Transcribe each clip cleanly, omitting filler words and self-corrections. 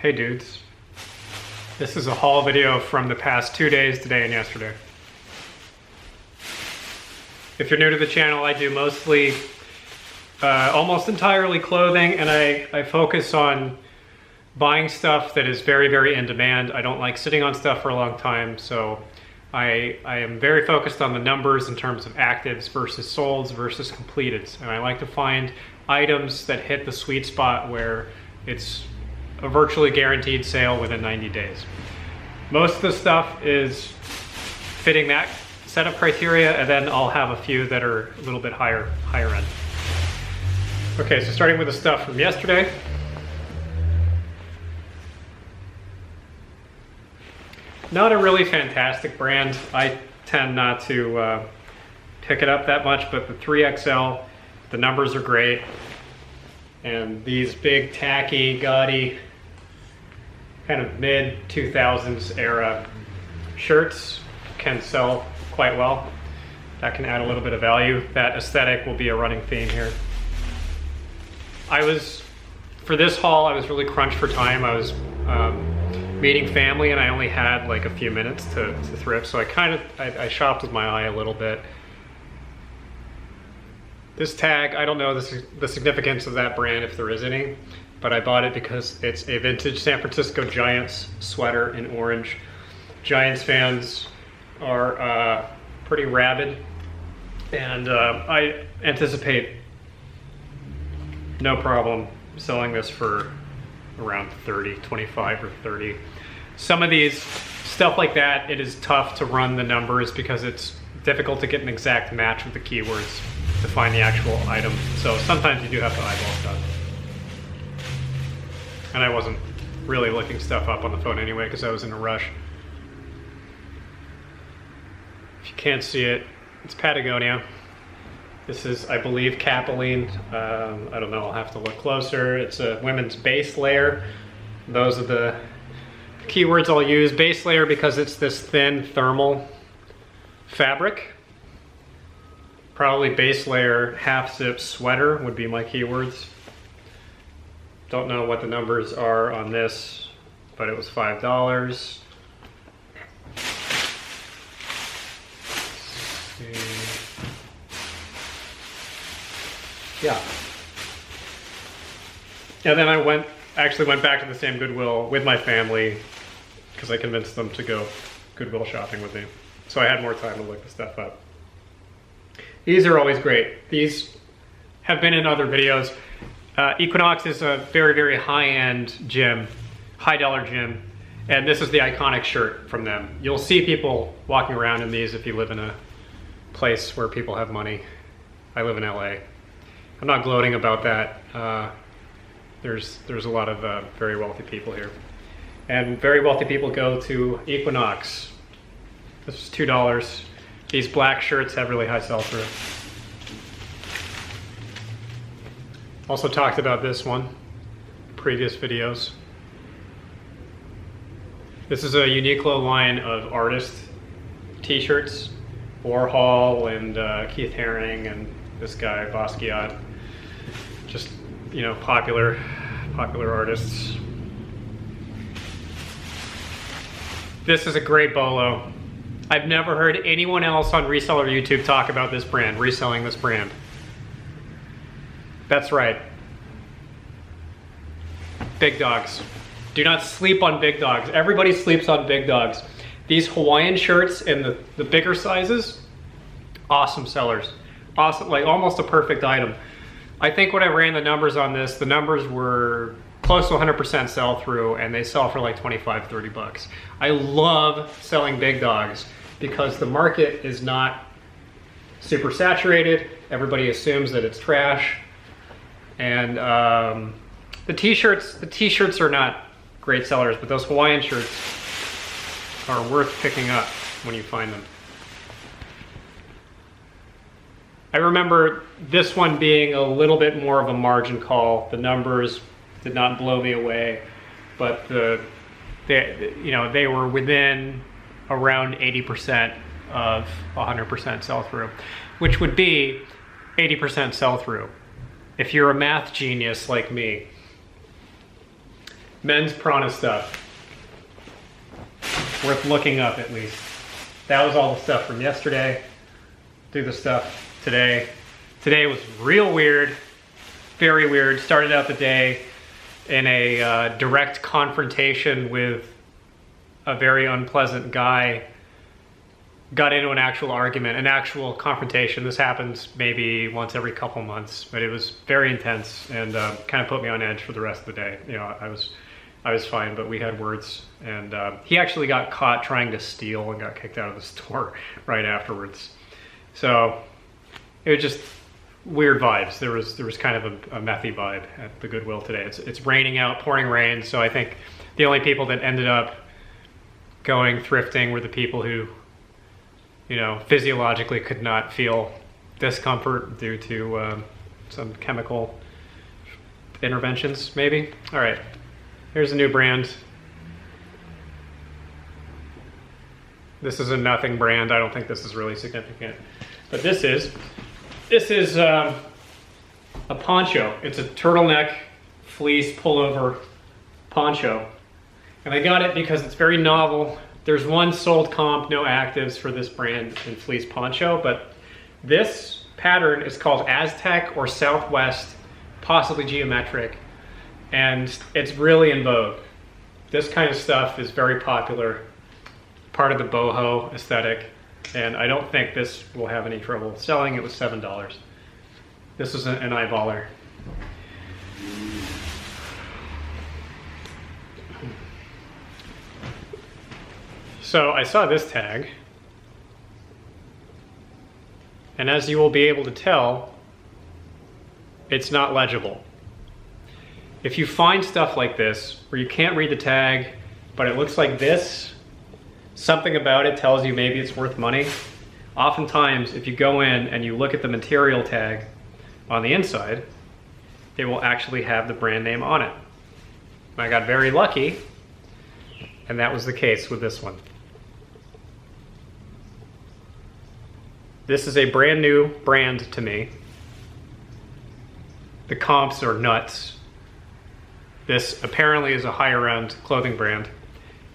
Hey dudes, this is a haul video from the past 2 days, today and yesterday. If you're new to the channel, I do mostly, almost entirely clothing, and I focus on buying stuff that is very, very in demand. I don't like sitting on stuff for a long time, so I am very focused on the numbers in terms of actives versus solds versus completeds. And I like to find items that hit the sweet spot where it's a virtually guaranteed sale within 90 days. Most of the stuff is fitting that set of criteria, and then I'll have a few that are a little bit higher end. Okay, so starting with the stuff from yesterday. Not a really fantastic brand. I tend not to pick it up that much, but the 3XL, the numbers are great. And these big, tacky, gaudy, kind of mid-2000s era shirts can sell quite well. That can add a little bit of value. That aesthetic will be a running theme here. For this haul, I was really crunched for time. I was meeting family and I only had like a few minutes to thrift, so I shopped with my eye a little bit. This tag, I don't know the significance of that brand, if there is any, but I bought it because it's a vintage San Francisco Giants sweater in orange. Giants fans are pretty rabid, and I anticipate no problem selling this for around 30, 25 or 30. Some of these, stuff like that, it is tough to run the numbers because it's difficult to get an exact match with the keywords to find the actual item. So sometimes you do have to eyeball stuff. And I wasn't really looking stuff up on the phone anyway because I was in a rush. If you can't see it, it's Patagonia. This is, I believe, Capeline. I don't know, I'll have to look closer. It's a women's base layer. Those are the keywords I'll use. Base layer because it's this thin thermal fabric. Probably base layer half zip sweater would be my keywords. Don't know what the numbers are on this, but it was $5. Yeah. And then I actually went back to the same Goodwill with my family because I convinced them to go Goodwill shopping with me. So I had more time to look the stuff up. These are always great. These have been in other videos. Equinox is a very, very high-end gym, high-dollar gym, and this is the iconic shirt from them. You'll see people walking around in these if you live in a place where people have money. I live in LA. I'm not gloating about that. There's a lot of very wealthy people here. And very wealthy people go to Equinox. This is $2. These black shirts have really high sell-through. Also talked about this one, previous videos. This is a Uniqlo line of artist t-shirts. Warhol and Keith Haring and this guy, Basquiat. Just, you know, popular artists. This is a great bolo. I've never heard anyone else on reseller YouTube talk about this brand, reselling this brand. That's right. Big dogs. Do not sleep on big dogs. Everybody sleeps on big dogs. These Hawaiian shirts in the bigger sizes, awesome sellers. Awesome, like almost a perfect item. I think when I ran the numbers on this, the numbers were close to 100% sell through, and they sell for like 25, 30 bucks. I love selling big dogs because the market is not super saturated. Everybody assumes that it's trash. And the t-shirts are not great sellers, but those Hawaiian shirts are worth picking up when you find them. I remember this one being a little bit more of a margin call. The numbers did not blow me away, but they were within around 80% of 100% sell-through, which would be 80% sell-through if you're a math genius like me. men's Piranha stuff. Worth looking up at least. That was all the stuff from yesterday. Do the stuff today. Today was real weird, very weird. Started out the day in a direct confrontation with a very unpleasant guy. Got into an actual argument, an actual confrontation. This happens maybe once every couple months, but it was very intense and kind of put me on edge for the rest of the day. You know, I was fine, but we had words, and he actually got caught trying to steal and got kicked out of the store right afterwards. So it was just weird vibes. There was kind of a methy vibe at the Goodwill today. It's raining out, pouring rain, so I think the only people that ended up going thrifting were the people who, you know, physiologically could not feel discomfort due to some chemical interventions, maybe. All right, here's a new brand. This is a nothing brand. I don't think this is really significant, but this is a poncho. It's a turtleneck fleece pullover poncho, and I got it because it's very novel. There's one sold comp, no actives for this brand in fleece poncho, but this pattern is called Aztec or Southwest, possibly geometric, and it's really in vogue. This kind of stuff is very popular, part of the boho aesthetic, and I don't think this will have any trouble selling. It was $7. This is an eyeballer. So I saw this tag, and as you will be able to tell, it's not legible. If you find stuff like this where you can't read the tag, but it looks like this, something about it tells you maybe it's worth money. Oftentimes, if you go in and you look at the material tag on the inside, it will actually have the brand name on it. I got very lucky, and that was the case with this one. This is a brand new brand to me. The comps are nuts. This apparently is a higher end clothing brand.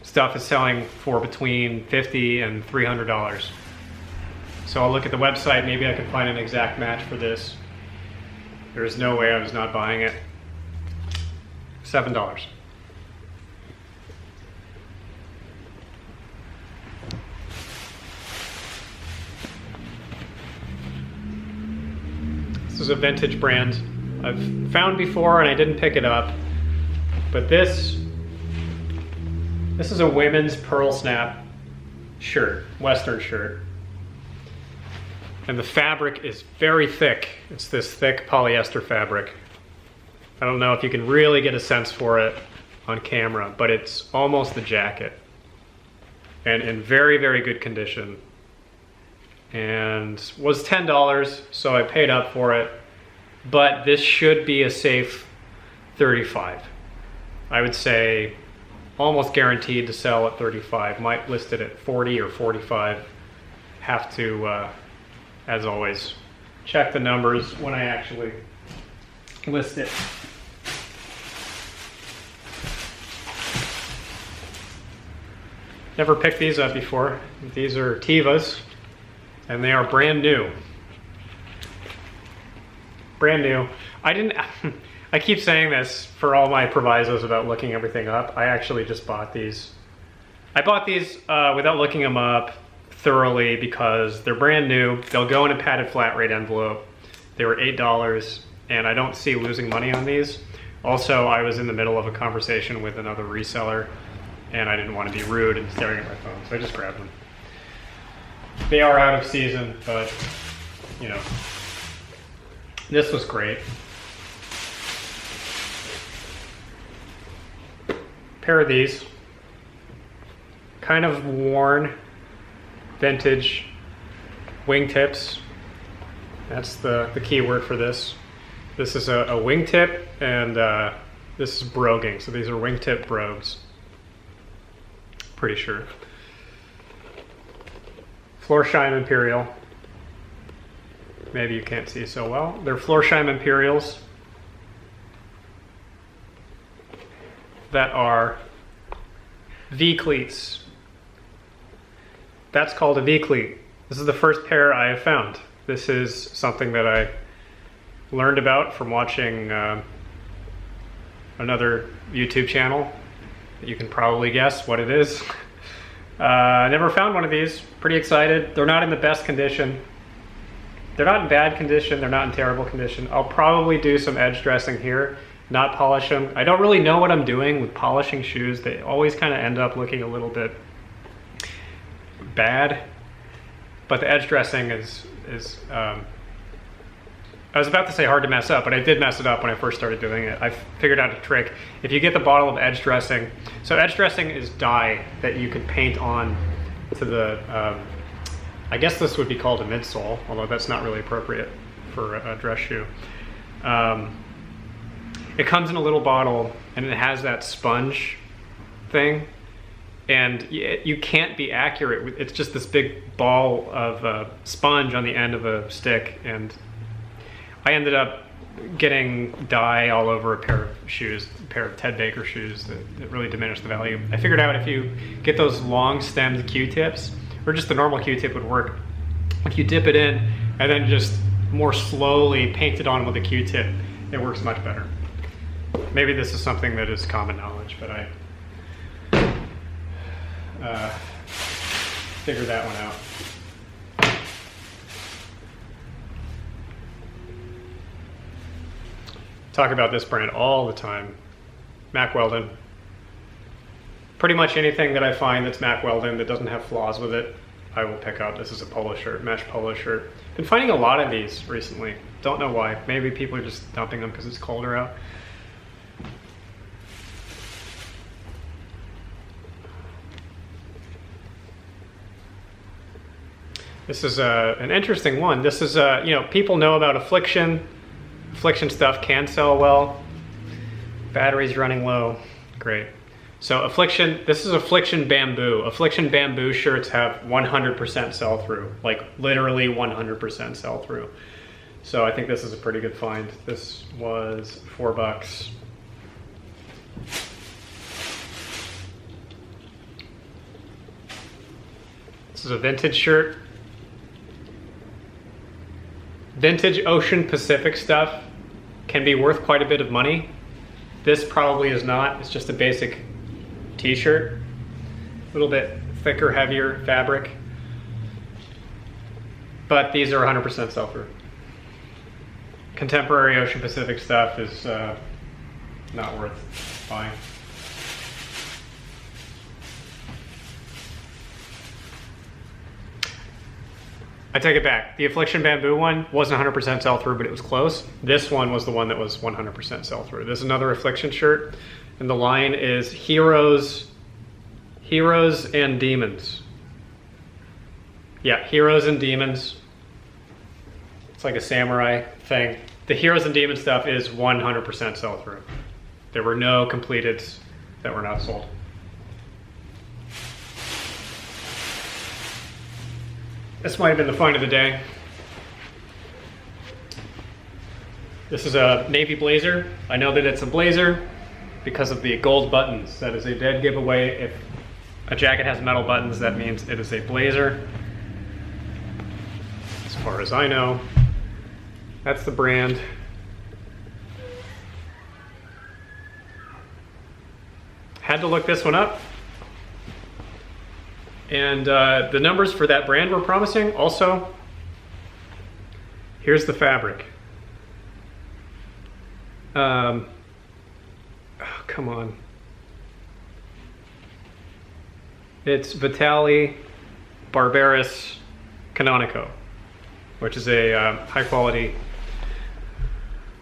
Stuff is selling for between $50 and $300. So I'll look at the website, maybe I can find an exact match for this. There is no way I was not buying it. $7. This is a vintage brand I've found before and I didn't pick it up, but this is a women's pearl snap shirt, Western shirt. And the fabric is very thick. It's this thick polyester fabric. I don't know if you can really get a sense for it on camera, but it's almost a jacket. And in very, very good condition. And was $10, so I paid up for it. But this should be a safe $35. I would say almost guaranteed to sell at $35. Might list it at $40 or $45. Have to, as always, check the numbers when I actually list it. Never picked these up before. These are Tevas, and they are brand new. Brand new. I keep saying this for all my provisos about looking everything up. I actually just bought these. I bought these without looking them up thoroughly because they're brand new. They'll go in a padded flat rate envelope. They were $8, and I don't see losing money on these. Also, I was in the middle of a conversation with another reseller, and I didn't want to be rude and staring at my phone, so I just grabbed them. They are out of season, but, you know, this was great. Pair of these, kind of worn, vintage wingtips. That's the key word for this. This is a wingtip, and this is broguing. So these are wingtip brogues. Pretty sure. Florsheim Imperial. Maybe you can't see so well. They're Florsheim Imperials. that are V-cleats. That's called a V-cleat. This is the first pair I have found. This is something that I learned about from watching another YouTube channel. You can probably guess what it is. I never found one of these. Pretty excited. They're not in the best condition. They're not in bad condition. They're not in terrible condition. I'll probably do some edge dressing here, not polish them. I don't really know what I'm doing with polishing shoes. They always kind of end up looking a little bit bad. But the edge dressing is I was about to say hard to mess up, but I did mess it up when I first started doing it. I figured out a trick. If you get the bottle of edge dressing, so edge dressing is dye that you could paint on to the, I guess this would be called a midsole, although that's not really appropriate for a dress shoe. It comes in a little bottle and it has that sponge thing, and you can't be accurate. It's just this big ball of sponge on the end of a stick, and I ended up getting dye all over a pair of shoes, a pair of Ted Baker shoes that really diminished the value. I figured out if you get those long stemmed Q-tips, or just the normal Q-tip would work. If you dip it in and then just more slowly paint it on with a Q-tip, it works much better. Maybe this is something that is common knowledge, but I figured that one out. Talk about this brand all the time. Mack Weldon. Pretty much anything that I find that's Mack Weldon that doesn't have flaws with it, I will pick up. This is a polo shirt, mesh polo shirt. Been finding a lot of these recently. Don't know why. Maybe people are just dumping them because it's colder out. This is an interesting one. This is, you know, people know about Affliction. Affliction stuff can sell well. Battery's running low. Great. So Affliction, this is Affliction Bamboo. Affliction Bamboo shirts have 100% sell-through, like literally 100% sell-through. So I think this is a pretty good find. This was $4. This is a vintage shirt. Vintage Ocean Pacific stuff can be worth quite a bit of money. This probably is not. It's just a basic t-shirt. A little bit thicker, heavier fabric. But these are 100% sell-through. Contemporary Ocean Pacific stuff is not worth buying. I take it back. The Affliction Bamboo one wasn't 100% sell-through, but it was close. This one was the one that was 100% sell-through. This is another Affliction shirt, and the line is Heroes and Demons. Yeah, Heroes and Demons. It's like a samurai thing. The Heroes and Demons stuff is 100% sell-through. There were no completeds that were not sold. This might have been the find of the day. This is a navy blazer. I know that it's a blazer because of the gold buttons. That is a dead giveaway. If a jacket has metal buttons, that means it is a blazer. As far as I know, that's the brand. Had to look this one up. And the numbers for that brand were promising. Also, here's the fabric. Oh, come on. It's Vitale Barbaris Canonico, which is a high quality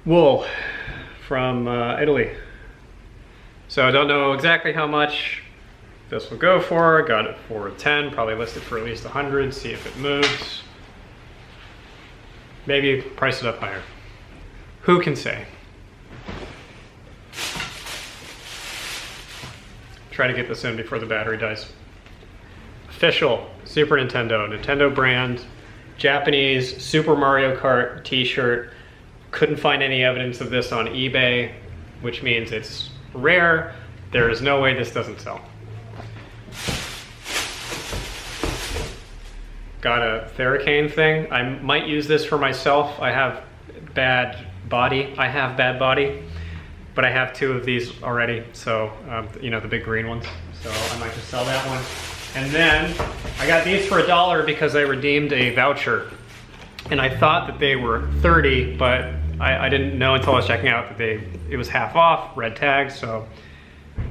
wool from Italy. So I don't know exactly how much this will go for. I got it for 10, probably listed for at least 100, see if it moves. Maybe price it up higher. Who can say? Try to get this in before the battery dies. Official Super Nintendo, Nintendo brand, Japanese Super Mario Kart t-shirt. Couldn't find any evidence of this on eBay, which means it's rare. There is no way this doesn't sell. Got a Theracane thing. I might use this for myself. I have bad body. But I have 2 of these already. So, you know, the big green ones. So I might just sell that one. And then I got these for $1 because I redeemed a voucher. And I thought that they were 30, but I didn't know until I was checking out that it was half off, red tags, so.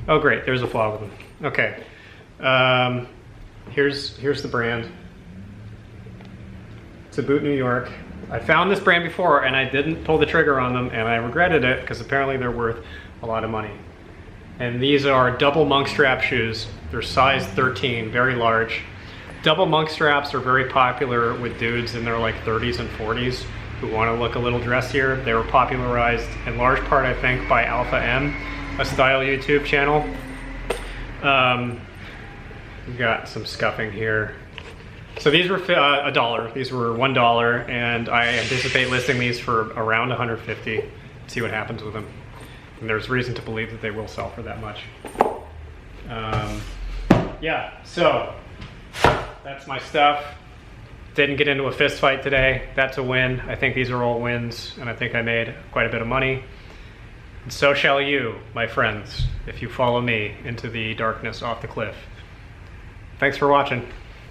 Oh great, there's a flaw with them. Okay, here's the brand. It's a Boot New York. I found this brand before and I didn't pull the trigger on them and I regretted it because apparently they're worth a lot of money. And these are double Monkstrap shoes. They're size 13, very large. Double Monkstraps are very popular with dudes in their like 30s and 40s who want to look a little dressier. They were popularized in large part, I think, by Alpha M, a style YouTube channel. We've got some scuffing here. So these were $1. These were $1, and I anticipate listing these for around $150. See what happens with them. And there's reason to believe that they will sell for that much. Yeah, so that's my stuff. Didn't get into a fist fight today. That's a win. I think these are all wins, and I think I made quite a bit of money. And so shall you, my friends, if you follow me into the darkness off the cliff. Thanks for watching.